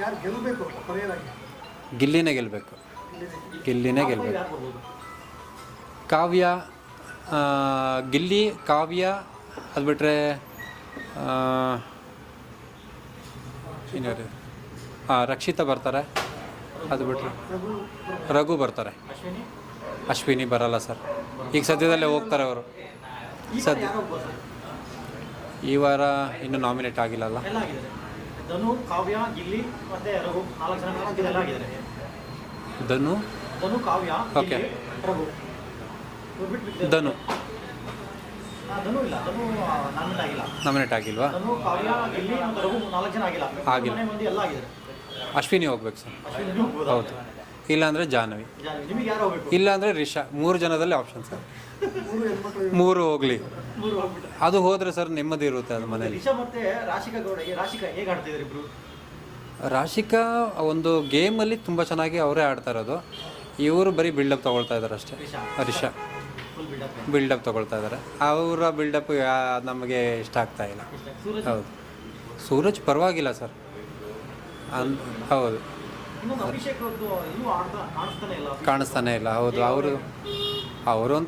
ಯಾರು ಗೆಲ್ಲಬೇಕು ಕೊನೆಯದಾಗಿ? ಗಿಲ್ಲಿನೇ ಗೆಲ್ಲಬೇಕು. ಗಿಲ್ಲಿನೇ ಗೆಲ್ಲಬೇಕು. ಕಾವ್ಯ, ಗಿಲ್ಲಿ, ಕಾವ್ಯ, ಅದು ಬಿಟ್ಟರೆ ಇನ್ಯಾರು, ರಕ್ಷಿತಾ ಬರ್ತಾರೆ. ಅದು ಬಿಟ್ಟರೆ ರಘು ಬರ್ತಾರೆ. ಅಶ್ವಿನಿ ಬರಲ್ಲ ಸರ್, ಈಗ ಸದ್ಯದಲ್ಲೇ ಹೋಗ್ತಾರೆ ಅವರು. ಸದ್ಯ ಈ ವಾರ ಇನ್ನೂ ನಾಮಿನೇಟ್ ಆಗಿಲ್ಲಲ್ಲ. ಧನು, ಕಾವ್ಯ, ಗಿಲ್ಲಿ ಮತ್ತೆ ರಘು 4 ಜನ ಆಗಿದ್ದಾರೆ. ಧನು, ಕಾವ್ಯ, ಓಕೆ. ರಘು. ಧನು ಇಲ್ಲ, ಧನು ನಾಮಿನೇಟ್ ಆಗಿಲ್ವಾ? ಧನು, ಕಾವ್ಯ, ಗಿಲ್ಲಿ ಮತ್ತು ರಘು 4 ಜನ ಆಗಿಲ್ಲ. ಮಂದಿ ಎಲ್ಲ ಆಗಿದ್ದಾರೆ. ಅಶ್ವಿನಿ ಹೋಗ್ಬೇಕು ಸರ್. ಹೌದು, ಇಲ್ಲಾಂದರೆ ಜಾಹ್ನವಿ, ನಿಮಗೆ ಯಾರು ಹೋಗ್ಬೇಕು? ಇಲ್ಲಾಂದರೆ ರಿಷಾ. 3 ಜನದಲ್ಲಿ ಆಪ್ಷನ್ ಸರ್. 3 ಹೋಗಲಿ, ಅದು ಹೋದರೆ ಸರ್ ನೆಮ್ಮದಿ ಇರುತ್ತೆ ಅದು ಮನೇಲಿ. ರಿಷಾ ಮತ್ತೆ ರಾಶಿಕಾ ಗೌಡ, ರಾಶಿಕಾ ಹೇಗೆ ಆಡ್ತಿದ್ದಾರೆ ಇಬ್ರು? ರಾಶಿಕಾ ಒಂದು ಗೇಮಲ್ಲಿ ತುಂಬ ಚೆನ್ನಾಗಿ ಅವರೇ ಆಡ್ತಾ ಇರೋದು. ಇವರು ಬರೀ ಬಿಲ್ಡಪ್ ತೊಗೊಳ್ತಾ ಇದ್ದಾರೆ ಅಷ್ಟೇ. ರಿಷಾ ಬಿಲ್ಡಪ್ ತೊಗೊಳ್ತಾ ಇದ್ದಾರೆ. ಅವರ ಬಿಲ್ಡಪ್ ನಮಗೆ ಇಷ್ಟ ಆಗ್ತಾ ಇಲ್ಲ. ಹೌದು, ಸೂರಜ್ ಪರವಾಗಿಲ್ಲ ಸರ್. ಹೌದು, ಕಾಣಿಸ್ತಾನೆ ಇಲ್ಲ. ಹೌದು, ಅವರು ಅಂತ